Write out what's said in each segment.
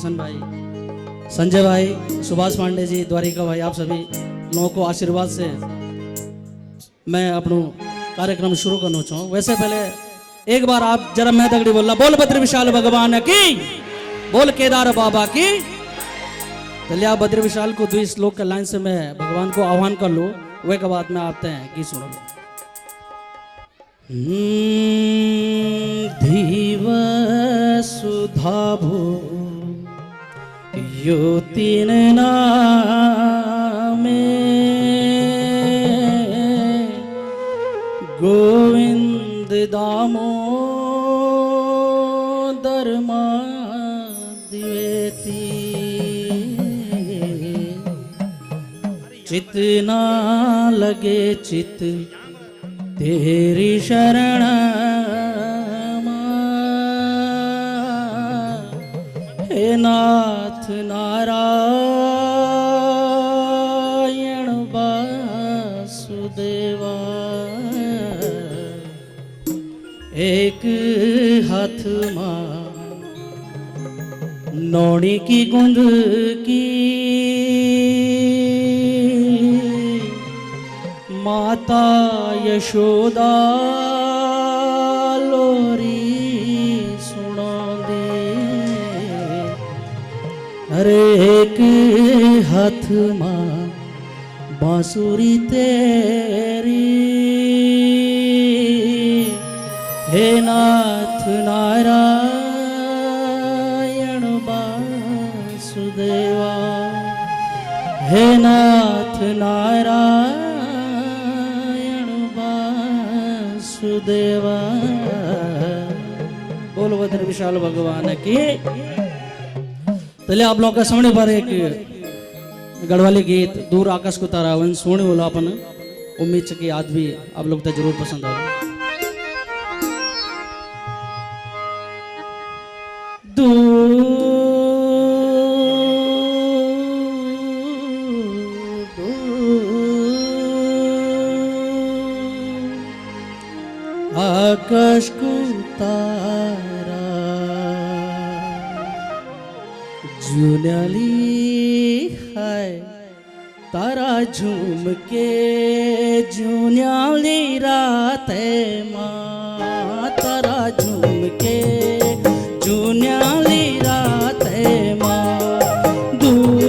किशन भाई, संजय भाई, सुभाष पांडे जी, द्वारिका भाई, आप सभी लोगों को आशीर्वाद से मैं अपना कार्यक्रम शुरू करना चाहूँ। वैसे पहले एक बार आप जरा मैं तगड़ी बोलना, बोल बद्र विशाल भगवान की, बोल केदार बाबा की। चलिए आप बद्र विशाल को 2 श्लोक के लाइन से मैं भगवान को आह्वान कर लूँ, वे के बाद में आते हैं गीत सुनो। धीव सुधाभो यो तीन नामे गोविंद दामोदर माधवेति चित ना लगे चित तेरी शरण हे नाथ नारायण वासुदेवा। एक हाथ मां नौड़ी की गुंद की माता यशोदा लोरी सुना दे। अरे एक हाथ मां बांसुरी तेरी हे नाथ नारायण वासुदेवा। हे नाथ नारायण वासुदेवा। बोल बद्र विशाल भगवान की। चलिए आप लोग का सामने पर एक गढ़वाली गीत दूर आकाश को तारा वन सोने वाला अपन उम्मीद की आज भी आप लोग तो जरूर पसंद आएगा। आकाश को तारा जुन्याली है तारा झूम के जुन्याली रात माँ तारा झूम के जुन्याली रात माँ दूर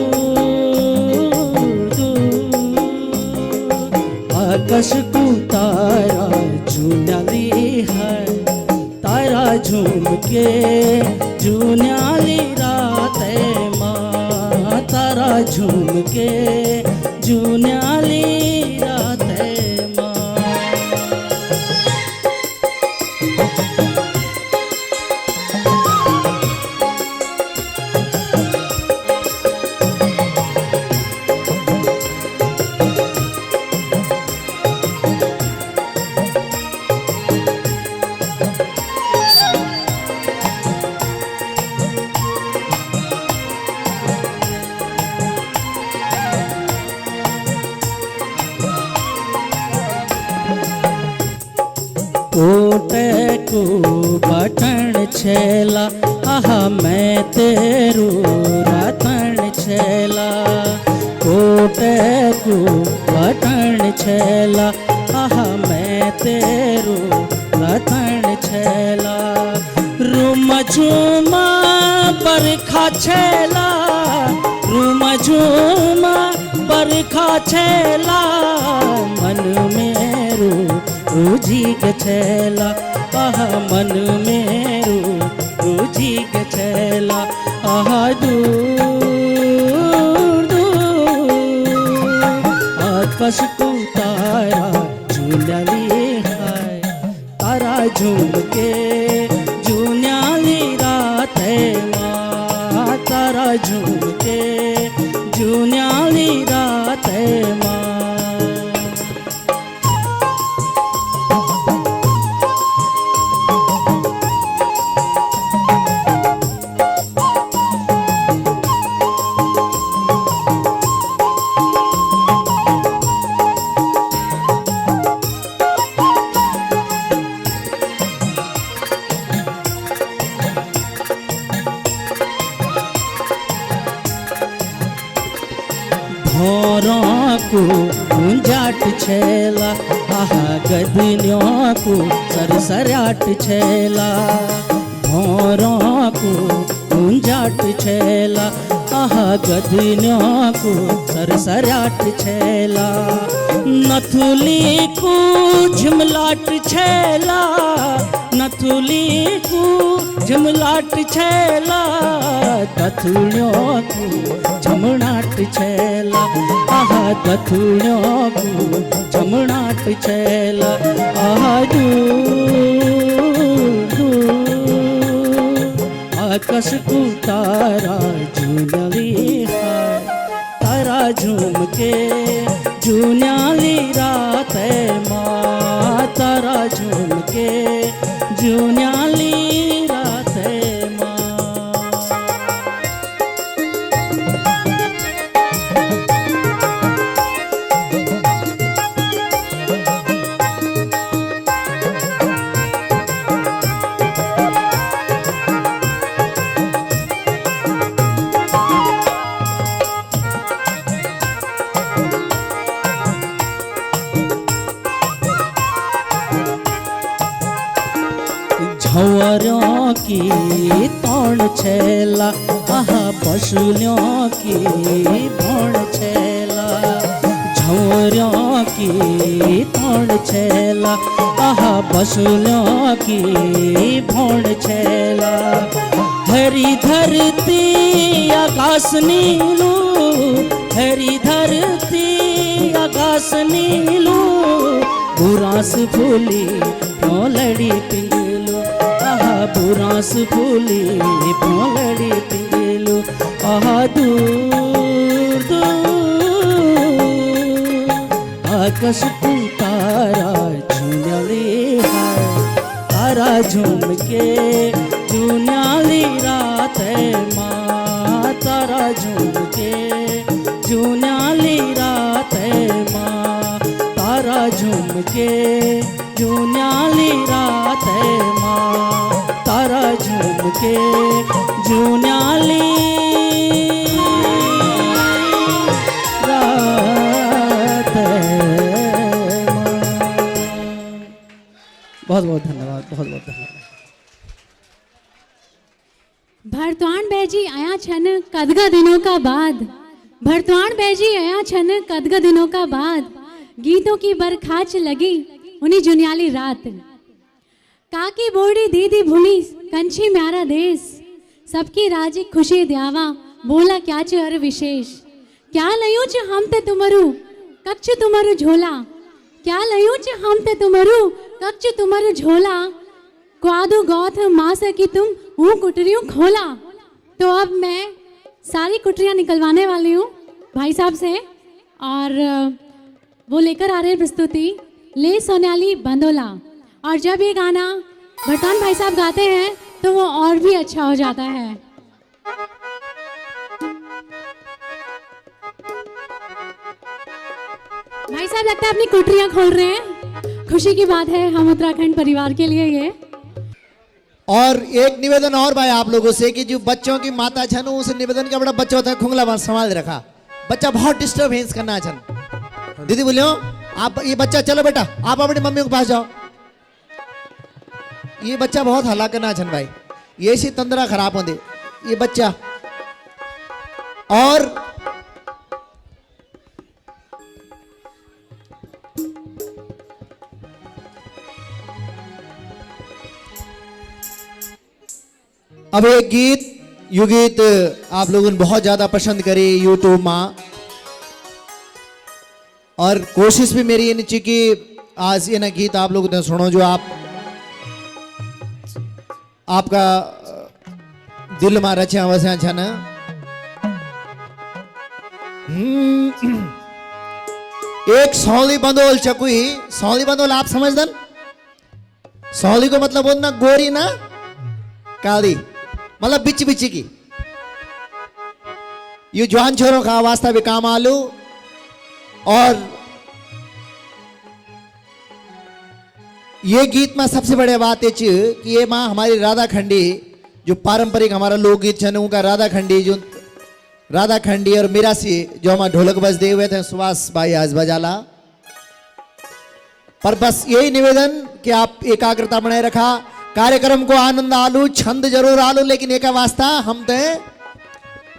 दूर आकाश को तारा जुन्याली है तारा झूम के जुन्याली रात माँ तारा झूम के जुन्याली रात माँ। कोटे को बटन छेला आहा मैं तेरू रतन छेला। कोटे को बटन छेला आहा मैं तेरू रतन छेला। रूम झूमा बरखा छेला रूम झूमा बरखा छेला मन मेरू रूझी गछेला आह मन मेरू रूझी गछेला आह दूर दूर आकाश को तारा जुन्याली है तारा झूम के जुन्याली रात माँ तारा झूम के जुन्याली रात माँ। भौरों को गुंजाट छेला, आहा गदनियों को सरसराट छेला। भौरों को गुंजाट छेला, आहा गदनियों को सरसराट छेला। नथुली को झिमलाट छेला, नथुली को झिमलाट छेला। दथुलियों को झमनाट छेला, आहा दथुलियों को झमनाट छेला। आहा आकाश को तारा झूमली है, तारा झूम के जून्याली रात माँ, तारा झूम के जून्याली रात माँ। झंवरों की तोड़ छेला, आहा पशुलियों की भोड़ छेला। झंवरों की तोड़ छेला, आहा पशुलियों की भोड़ छेला। हरी धरती आकाश नीलू, हरी धरती आकाश नीलू। बुरास फूली लड़ी पिंगलू, आहा बुरास फूली लड़ी पिंगलू। आहा दूर दूर आकाश को तारा झूमली है, तारा झूम के जून्याली रात माँ, तारा झूम के जून्याली रात माँ। तारा झूम के जून्याली रात माँ, तारा झूम के जून्याली रात माँ। बहुत बहुत धन्यवाद, बहुत बहुत धन्यवाद। भरतवाण बैजी आया छन कदगा दिनों का बाद, भरतवाण बैजी आया छन कदगा दिनों का बाद। गीतों की बरखाच लगी उन्हीं जुनियाली रात। काकी बोड़ी दीदी भूली कंची म्यारा देश, सबकी राजी खुशी द्यावा बोला क्या च हर विशेष। क्या लयूं च हम ते तुमरू कच्छ तुमरू झोला, क्या लयूं च हम ते तुमरू कच्छ तुमरू झोला। क्वादू गौथ माँ सकी तुम हूँ कुटरियों खोला। तो अब मैं सारी कुटरियाँ निकलवाने वाली हूँ भाई साहब से, और वो लेकर आ रहे हैं प्रस्तुति ले सोनाली बंदोला। और जब ये गाना भरतवाण भाई साहब गाते हैं तो वो और भी अच्छा हो जाता है। भाई साहब लगता है अपनी कुटरियां खोल रहे हैं, खुशी की बात है हम उत्तराखंड परिवार के लिए ये। और एक निवेदन और भाई आप लोगों से कि जो बच्चों की माता छन उस निवेदन का बड़ा बच्चा होता है खुंगला संभाल रखा, बच्चा बहुत डिस्टर्बेंस करना छन। दीदी बोलियो आप ये बच्चा, चलो बेटा आप अपनी मम्मी के पास जाओ, ये बच्चा बहुत हल्ला करना छन भाई, ये सी तंद्रा खराब होंगे ये बच्चा। और अब एक गीत, यू गीत आप लोगों ने बहुत ज्यादा पसंद करे यूट्यूब में, और कोशिश भी मेरी ये नीचे कि आज ये ना गीत आप लोगों ने सुनो जो आपका दिल में रचा वसा छा ना। एक सौली बंदोल चकुई, सौली बंदोल आप समझदन? सौली को मतलब बोलना गोरी ना काली, मतलब बिच बिची की। ये जवान छोरों का वास्ता भी काम आलू। और ये गीत में सबसे बड़ी बात है कि ये माँ हमारी राधा खंडी जो पारंपरिक हमारा लोकगीत है उनका राधा खंडी जो राधा खंडी और मीरासी जो हमारे ढोलक बज दे हुए थे, सुभाष भाई आज बजाला। पर बस यही निवेदन कि आप एकाग्रता बनाए रखा, कार्यक्रम को आनंद आलू, छंद जरूर आलू, लेकिन एक वास्ता हम ते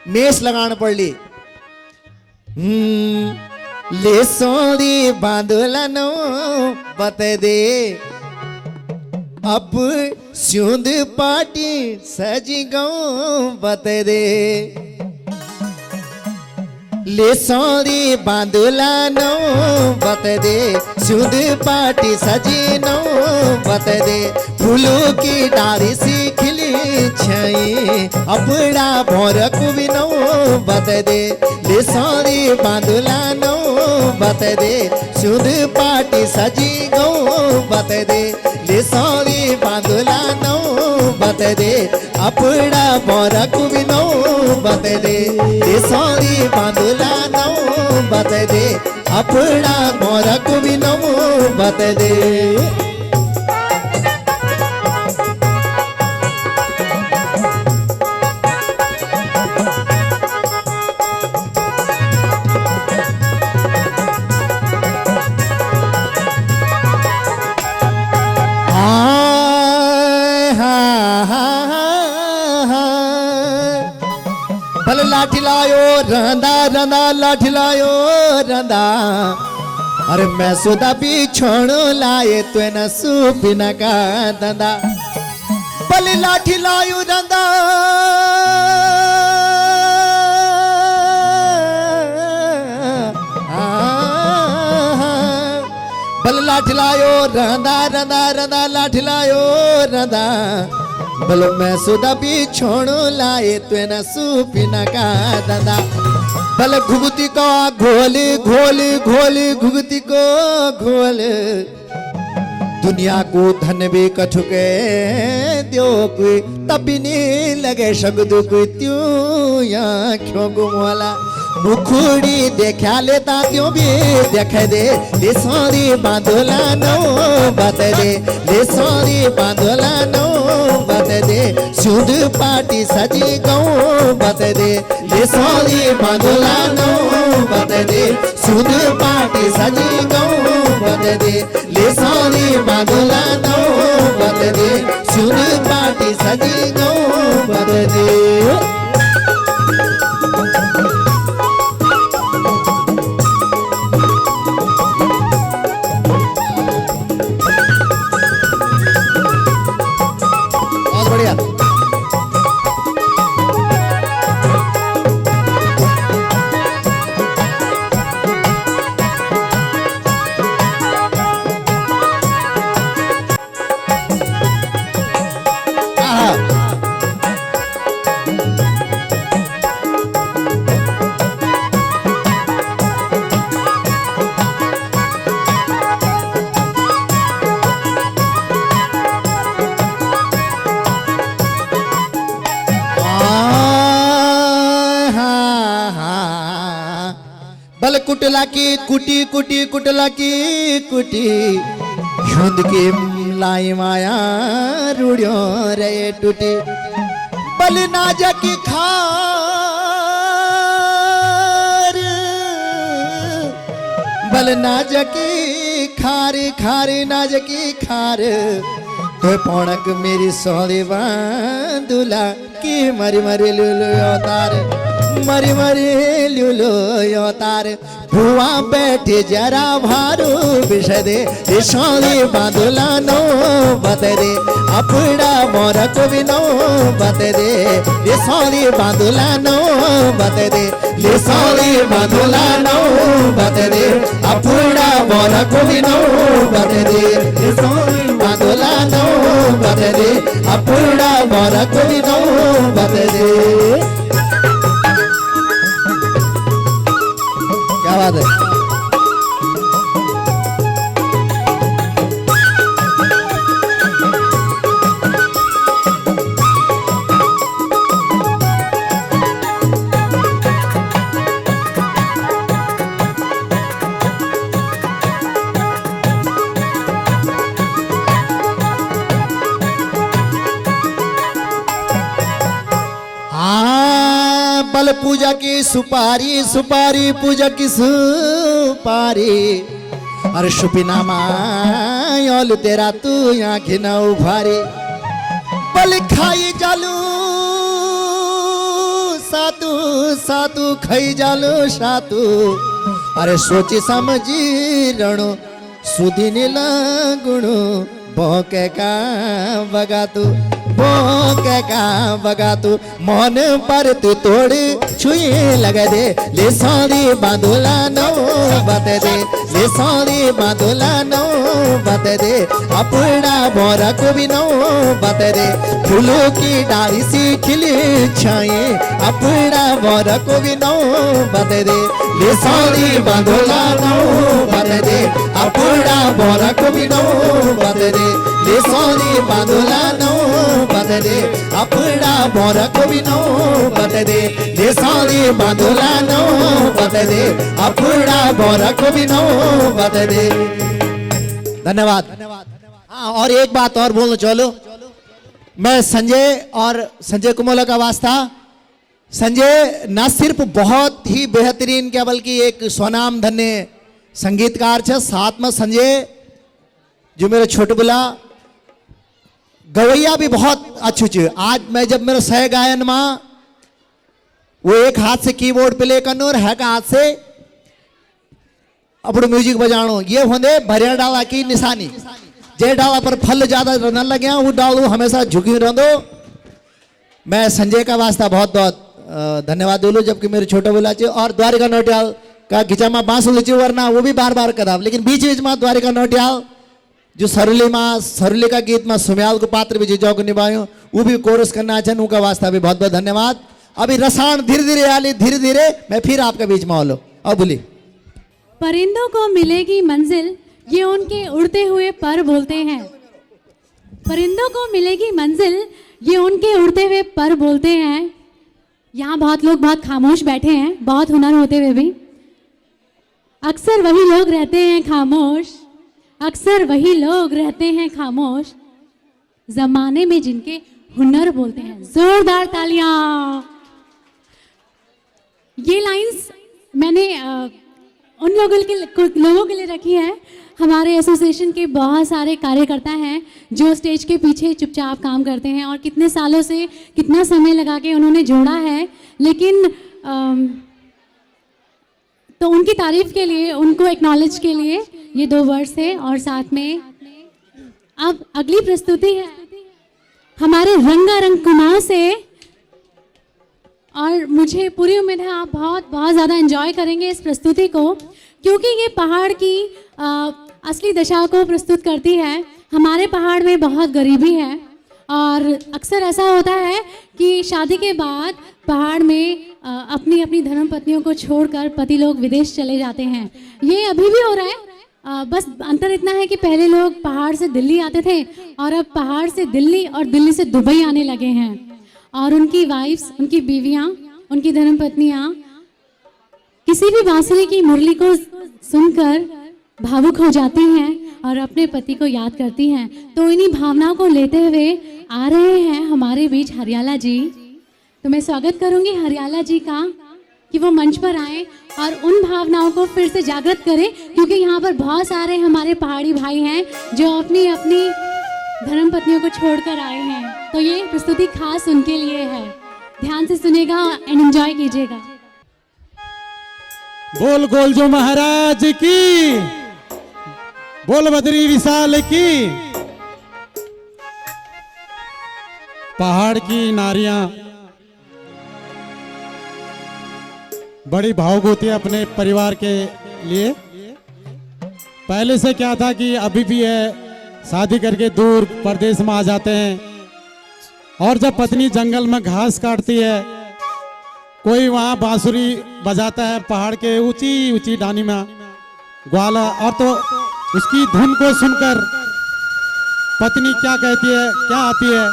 मेष लगान पड़ ली। ले सोदी बांधुलनो बते दे, अब सिंध पार्टी सजी गऊ बते दे। ले सोदी बांधुलनो बते दे, सिंध पार्टी सजी नो बते दे। फूलों की डारी सी खिली छई, अपना भोर को भी नो बते दे। ले सोदी बांधुलनो बते दे, सिंध पार्टी सजी गऊ बते दे। ले सोदी बांधुलनो बते दे, अपना भोर को भी नो बते दे। ले सोदी बांधुलनो बते दे, अपना भोर को भी नो बते दे। भल लाठी लायो रंदा रंदा, लाठी लायो रंदा। अरे मैं सुधा भी छोड़ो लाए तो न सुपिन का दंदा। भल लाठी लायो रंदा, भल लाठी लायो रंदा रंदा रंदा, लाठी लायो रंदा। भल मैं सुधा भी छोड़ो लाए तो न सुपिन का दंदा। भल घुगती को घोल घोल घोल, घुगती को घोल। दुनिया को धन भी कठुके दो, कोई तभी नहीं लगे शब्द कोई त्यों या क्यों गुमवाला। मुखड़ी देखा लेता त्यों भी देख दे। ले सोरी बांधुला नो बते दे, ले सोरी बांधुला नो बते दे। सिंध पार्टी सजी गऊ बते दे। ले सोरी बांधुला नो बते दे, सिंध पार्टी सजी गऊ बते दे। ले सोरी बांधुला नो बते दे, सिंध पार्टी सजी गऊ बते दे। बल कुटला की कुटी कुटी, कुटला की कुटी। झुंड की लाई माया रूढ़ियों रे टूटी। बल नाज की खार, बल नाज की खार खार, नाज की खार। तो पौणक मेरी सोली बांधुला की मरी मरी लुलु अवतार, मरी मरी लुलु अवतार। भुआ बैठे जरा भारू विषय दे। ये सोली बांधुला नो बते दे, अपना मोर को भी नो बते दे। ये सोली बांधुला नो बते दे, ये सोली बांधुला नो बते दे। अपना मोर को भी नो बते दे। ये सोली बांधुला नो बते दे, अपना मोर को भी नो बते दे। क्या बात है। पूजा की सुपारी सुपारी पूजा की सुपारी अरे शुपिना मायोल तेरा तू आंखें ना उभारी बल खाई जालू सातू सातू खाई जालू सातू अरे सोची समझी रणो सुधी नीला गुणु भोके का बगा तू मन पर तू तोड़ छुए लगा दे ले सारी बांधुला नो बता दे ले सारी बांधुला नो बता दे अपना बोरा को भी नो बता दे फूलों की डाली सी खिली छाए अपना बोरा को भी नो बता दे ले सारी बांधुला नो बता दे अपना बोरा को भी नो बता दे ले सारी बांधुला नो बता दे अपना बोरा को भी नो बता दे ले सारी बांधुला नो बता दे अपना बोरा को भी नो बता दे। धन्यवाद। हाँ और एक बात और बोलना चलो मैं संजय और संजय कुमोला का वास्ता संजय न सिर्फ बहुत ही बेहतरीन क्या बल्कि एक स्वनाम धन्य संगीतकार छे साथ में संजय जो मेरे छोटे बुला गवैया भी बहुत अच्छू छे। आज मैं जब मेरे सह गायन में वो एक हाथ से कीबोर्ड प्ले करनो और है का हाथ से अपनो म्यूजिक बजानो ये होंगे भरिया डाला की निशानी जे डाला पर फल ज्यादा न लगे वो डालू हमेशा झुकी रहो। मैं संजय का वास्ता बहुत बहुत धन्यवाद बोलू जबकि मेरे छोटे बोला और द्वारिका नौटियाल का खिंचा में बांसुरी ची वरना वो भी बार बार करा लेकिन बीच बीच में द्वारिका नौटियाल जो सरुली का गीत में सुम्याल को पात्र भी जीजाओ को निभायो वो भी कोरस करना चाहूँ उनका वास्ता भी बहुत बहुत धन्यवाद। अभी रसायन धीरे धीरे आली धीरे धीरे मैं फिर आपके बीच में आलो अब बोली। परिंदों को मिलेगी मंजिल ये उनके उड़ते हुए पर बोलते हैं। परिंदों को मिलेगी मंजिल ये उनके उड़ते हुए पर बोलते हैं। यहाँ बहुत लोग बहुत खामोश बैठे हैं बहुत हुनर होते हुए भी अक्सर वही लोग रहते हैं खामोश अक्सर वही लोग रहते हैं खामोश जमाने में जिनके हुनर बोलते हैं। जोरदार तालियां। ये लाइंस मैंने उन लोगों के लिए रखी है हमारे एसोसिएशन के बहुत सारे कार्यकर्ता हैं जो स्टेज के पीछे चुपचाप काम करते हैं और कितने सालों से कितना समय लगा के उन्होंने जोड़ा है लेकिन तो उनकी तारीफ के लिए उनको एक्नॉलेज के लिए ये 2 वर्ड्स है और साथ में अब अगली प्रस्तुति है हमारे रंगारंग कुमाऊं से और मुझे पूरी उम्मीद है आप बहुत बहुत ज़्यादा एंजॉय करेंगे इस प्रस्तुति को क्योंकि ये पहाड़ की असली दशा को प्रस्तुत करती है। हमारे पहाड़ में बहुत गरीबी है और अक्सर ऐसा होता है कि शादी के बाद पहाड़ में अपनी अपनी धर्मपत्नियों को छोड़कर पति लोग विदेश चले जाते हैं। ये अभी भी हो रहा है बस अंतर इतना है कि पहले लोग पहाड़ से दिल्ली आते थे और अब पहाड़ से दिल्ली और दिल्ली से दुबई आने लगे हैं और उनकी वाइफ्स उनकी बीवियां उनकी धर्मपत्नियां किसी भी बांसुरी की मुरली को सुनकर भावुक हो जाती हैं और अपने पति को याद करती हैं। तो इन्हीं भावनाओं को लेते हुए आ रहे हैं हमारे बीच हरियाला जी। तो मैं स्वागत करूंगी हरियाला जी का कि वो मंच पर आए और उन भावनाओं को फिर से जागृत करें क्योंकि यहाँ पर बहुत सारे हमारे पहाड़ी भाई हैं जो अपनी अपनी धर्मपत्नियों को छोड़कर आए हैं। तो ये प्रस्तुति खास उनके लिए है। ध्यान से सुनेगा एंड एंजॉय कीजिएगा। बोल गोलजो महाराज की, बोल बद्री विशाल की। पहाड़ की नारियां बड़ी भावुक होती है अपने परिवार के लिए। पहले से क्या था कि अभी भी है, शादी करके दूर प्रदेश में आ जाते हैं और जब पत्नी जंगल में घास काटती है, कोई वहाँ बांसुरी बजाता है पहाड़ के ऊंची ऊंची डानी में ग्वाला, और तो उसकी धुन को सुनकर पत्नी क्या कहती है, क्या आती है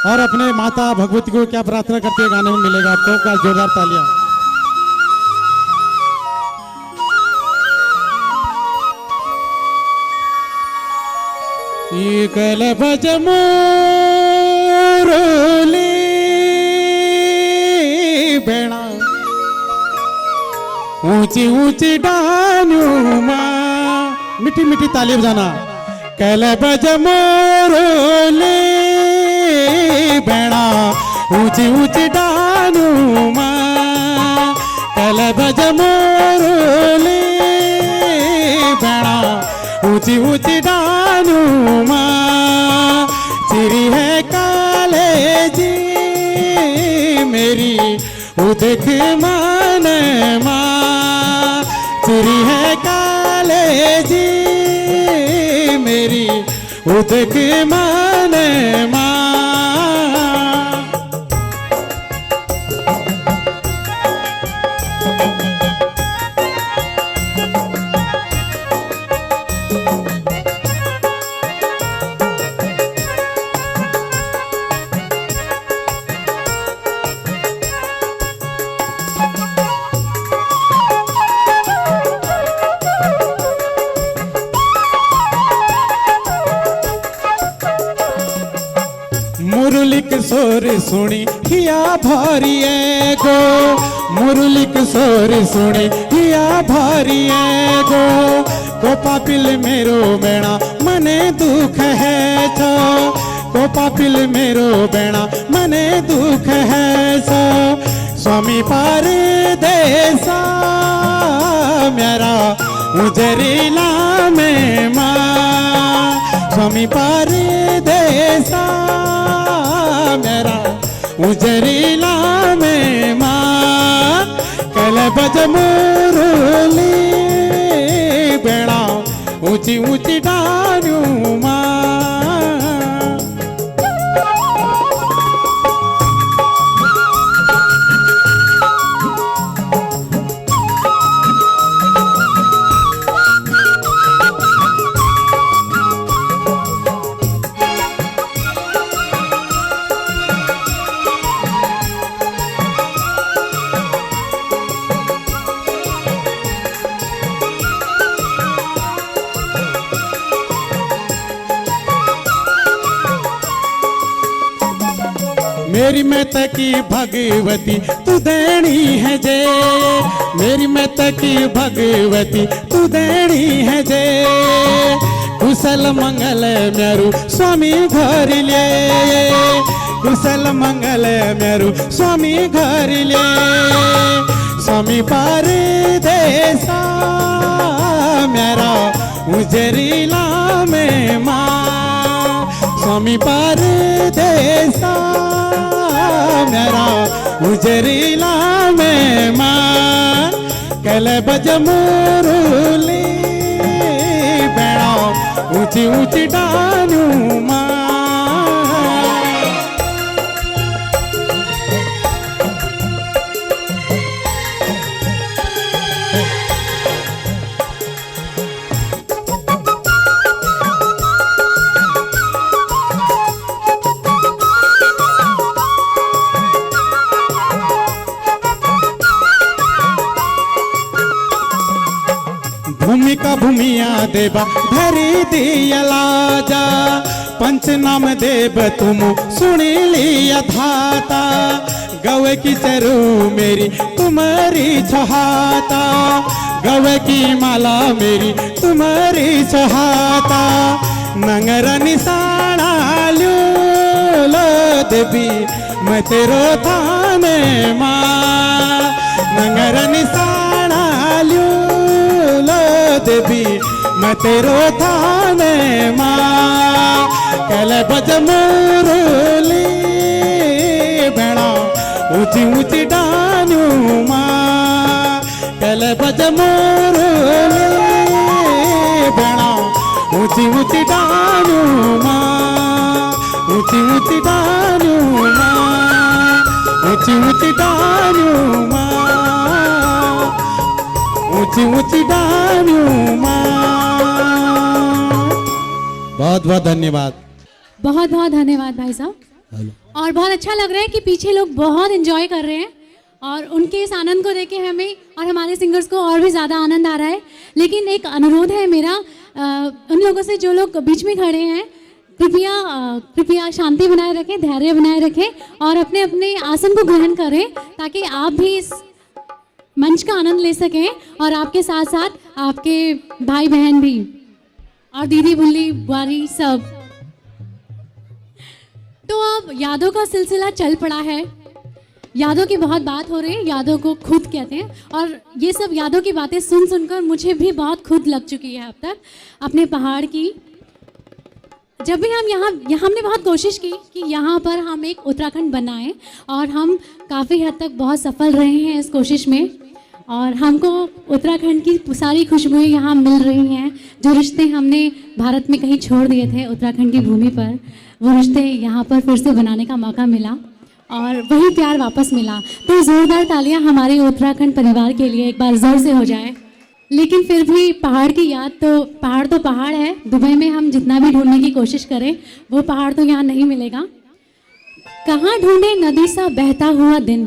और अपने माता भगवती को क्या प्रार्थना करती है, गाने में मिलेगा आपको। का जोरदार तालियां। कल भज मोरली बेणा ऊंची ऊंची डानियों माँ, मीठी मीठी ताली बजाना। कैले बज मोरोले बेड़ा ऊंची ऊंची डानियों माँ, कैले बज मोरोले बेड़ा ऊंची ऊंची डानियों माँ। चिरी है काले जी मेरी उदिख मान माँ, चिरी है काले जी मेरी उदिख मान माँ। मुरली किशोर सुनी हिया भारिए गो, मुरली किशोर सुनी हिया भारिए गो। कोपा पिल मेरो बेड़ा मने दुख है छो, कोपा पिल मेरो बेड़ा मने दुख है छो। स्वामी पार देसा मेरा उजरीला में माँ, स्वामी पार देसा मेरा उजरीला में माँ। कल बज मुरली बेड़ा ऊंची ऊंची डानियों माँ। मेरी मैत की भगवती तू देनी है जे, मेरी मैत की भगवती तू देनी है जे। कुशल मंगल मेरू स्वामी घर ले, कुशल मंगल मेरू स्वामी घर ले। स्वामी पार देसा मेरा उजरीला में माँ, स्वामी पार देसा मेरा उजरीला में माँ। कल बज मुरली बेड़ा ऊंची ऊंची डानियों माँ। भूमिका भूमिया देवा धरी दियला जा, पंच नाम देव तुम सुनी लिया धाता। गव की चरू मेरी तुम्हारी छहाता, गव की माला मेरी तुम्हारी छहाता। नंगर निशाना लो देवी मैं तेरो थाने माँ, नंगर निशाना लो देवी मैं तेरो थाने माँ। कल बज मुरली बेड़ा ऊंची ऊंची डानियों माँ, कल बज मुरली बेड़ा ऊंची ऊंची डानियों माँ, ऊंची ऊंची डानियों माँ, ऊंची ऊंची डानियों माँ, ऊंची ऊंची डानियों माँ। बहुत बहुत धन्यवाद। बहुत बहुत धन्यवाद भाई साहब। और बहुत अच्छा लग रहा है कि पीछे लोग बहुत एंजॉय कर रहे हैं और उनके इस आनंद को देख के हमें और हमारे सिंगर्स को और भी ज़्यादा आनंद आ रहा है। लेकिन एक अनुरोध है मेरा उन लोगों से जो लोग बीच में खड़े हैं, कृपया शांति बनाए रखें, धैर्य बनाए रखें और अपने अपने आसन को ग्रहण करें ताकि आप भी इस मंच का आनंद ले सकें और आपके साथ साथ आपके भाई बहन भी और दीदी बुल्ली बुआरी सब। तो अब यादों का सिलसिला चल पड़ा है, यादों की बहुत बात हो रही है, यादों को खुद कहते हैं और ये सब यादों की बातें सुन सुनकर मुझे भी बहुत खुद लग चुकी है अब तक अपने पहाड़ की। जब भी हम यहाँ हमने बहुत कोशिश की कि यहाँ पर हम एक उत्तराखंड बनाएं और हम काफ़ी हद तक बहुत सफल रहे हैं इस कोशिश में और हमको उत्तराखंड की सारी खुशबुएं यहाँ मिल रही हैं। जो रिश्ते हमने भारत में कहीं छोड़ दिए थे उत्तराखंड की भूमि पर, वो रिश्ते यहाँ पर फिर से बनाने का मौका मिला और वही प्यार वापस मिला। तो ज़ोरदार तालियां हमारे उत्तराखंड परिवार के लिए एक बार ज़ोर से हो जाए। लेकिन फिर भी पहाड़ की याद तो पहाड़ है। दुबई में हम जितना भी ढूंढने की कोशिश करें वो पहाड़ तो यहाँ नहीं मिलेगा। कहाँ ढूंढे नदी सा बहता हुआ दिन,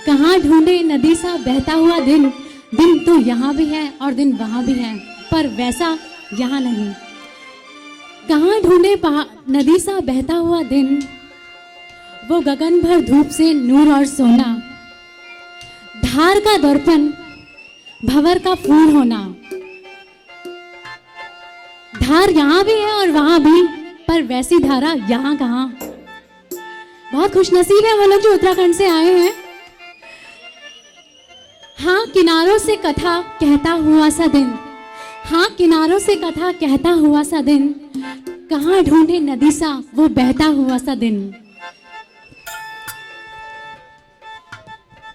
कहाँ ढूंढे नदी सा बहता हुआ दिन, दिन तो यहाँ भी है और दिन वहाँ भी है पर वैसा यहाँ नहीं। कहाँ ढूंढे नदी सा बहता हुआ दिन, वो गगन भर धूप से नूर और सोना, धार का दर्पण भंवर का फूल होना। धार यहाँ भी है और वहां भी पर वैसी धारा यहाँ कहाँ। बहुत खुशनसीब है वो लोग जो उत्तराखंड से आए हैं। हाँ किनारों से कथा कहता हुआ सा दिन, हाँ किनारों से कथा कहता हुआ सा दिन, कहाँ ढूंढे नदी सा वो बहता हुआ सा दिन।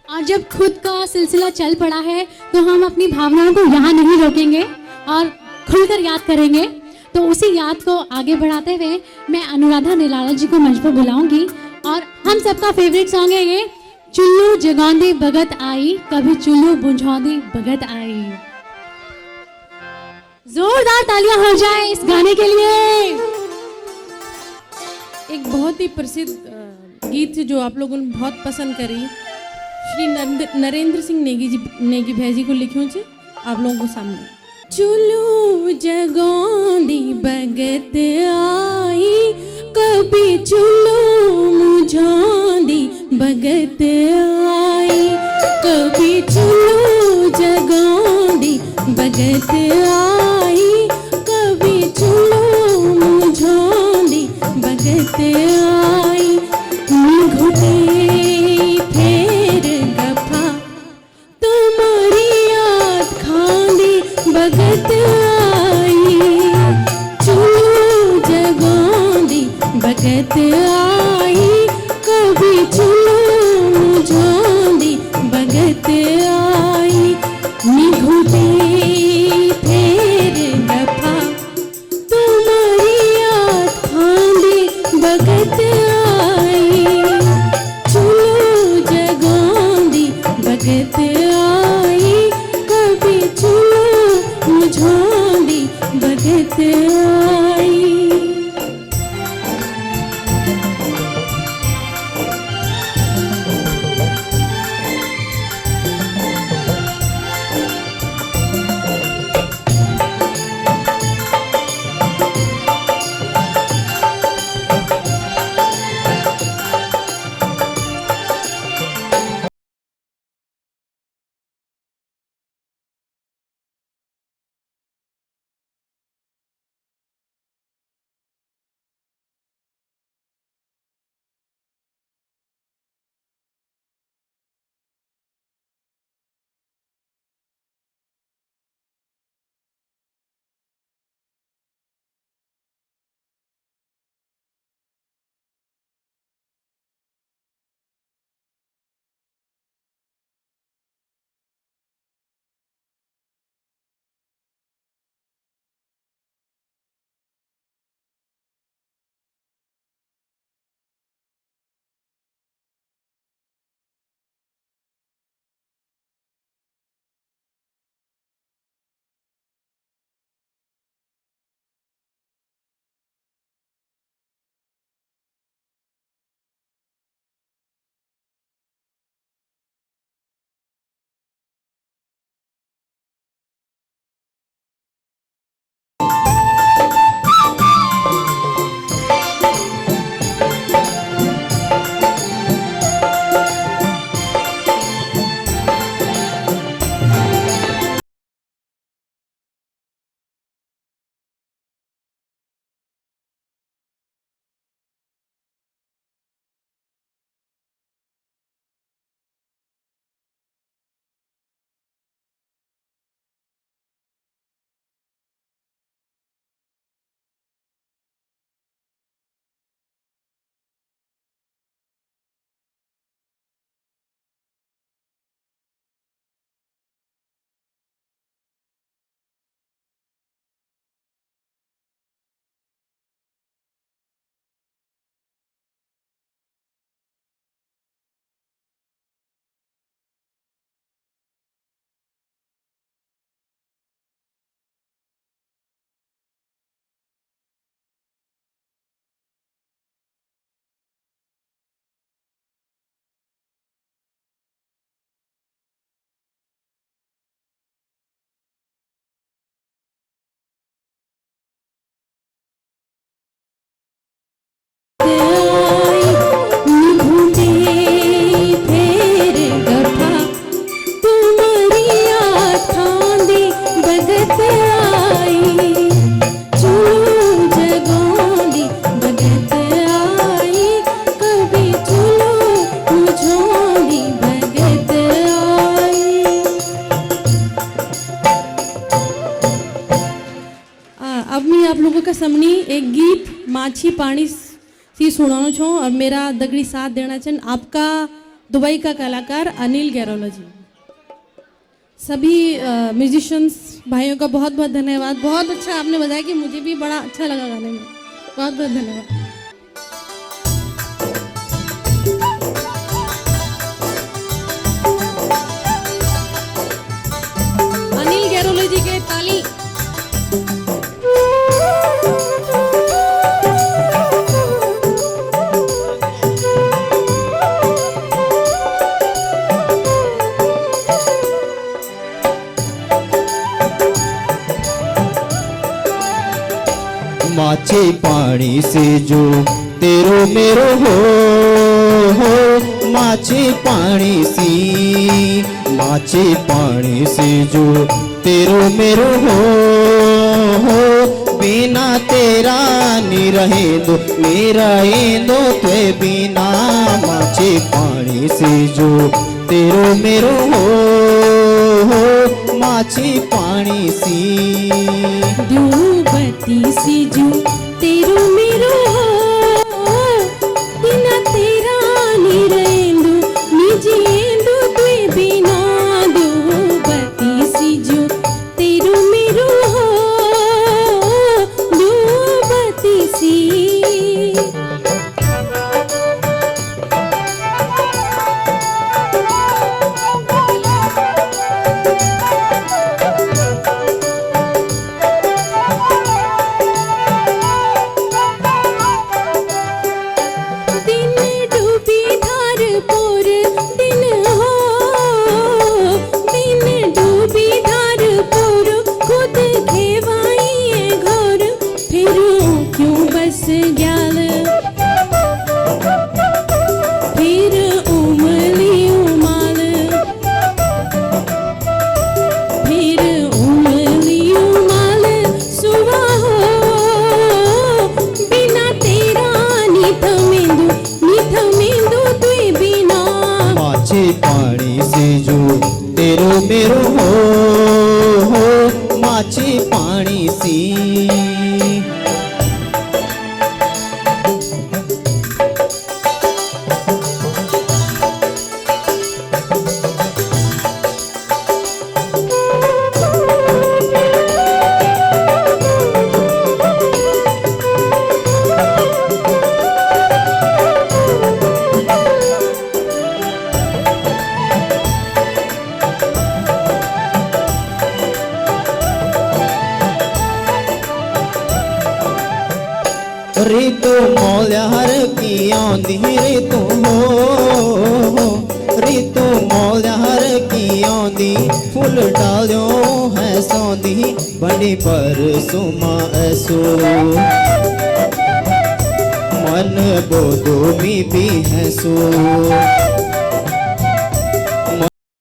और जब खुद का सिलसिला चल पड़ा है तो हम अपनी भावनाओं को यहाँ नहीं रोकेंगे और खुलकर याद करेंगे। तो उसी याद को आगे बढ़ाते हुए मैं अनुराधा निराला जी को मंच पर बुलाऊंगी और हम सबका फेवरेट सॉन्ग है ये, चुल्लू जगौंदी बगत आई, कभी चुल्लू बुझौंदी बगत आई। जोरदार तालियां हो जाए इस गाने के लिए। एक बहुत ही प्रसिद्ध गीत जो आप लोगों ने बहुत पसंद करी, श्री नरेंद्र सिंह नेगी भाई जी को लिखूं जी आप लोगों को सामने। चुल्लू जगौंदी बगत आई, कभी चुल्लू मुझौंदी बगत आई, कभी चुल्लू जगौंदी बगत आई, कभी चुल्लू मुझौंदी बगत आई। घुटे फेर गफा तुम्हारी याद खांदी बगत आई, चुल्लू जगौंदी बगत आई, कभी चुल्लू मुझौंदी बगत आई। घुटे फेर गफा तुम्हारी याद खांदी बगत आई, चुल्लू जगौंदी बगत आई, कभी चुल्लू मुझौंदी बगत आई। एक गीत माछी पानी सी सुनानो छो और मेरा दगड़ी साथ देना चन आपका दुबई का कलाकार अनिल गैरोला जी। सभी म्यूजिशियंस भाइयों का बहुत बहुत धन्यवाद। बहुत अच्छा आपने बताया कि मुझे भी बड़ा अच्छा लगा गाने में। बहुत बहुत धन्यवाद। अनिल गैरोला जी के ताली। माछी पानी से जो तेरो मेरो हो माछी पानी से जो तेरो मेरो हो बिना तेरा नी रहे दो मेरा दो ते बिना माछी पानी से जो तेरो मेरो हो माछी पानी सी डूबती सी जो तेरो मेरो हो बिना तेरा नी रहेंदो निजेंदो तुए बिना डूबती सी जो तेरो मेरो हो डूबती सी। पानी से जो तेरो मेरो हो माछी पानी सी। ऋतु मौल्या हर की आंधी ऋतु हो ऋतु मौल्या हर की आंधी फूल डालो है सौंधी बड़ी पर सुमा ऐसो मन बोधो भी है सो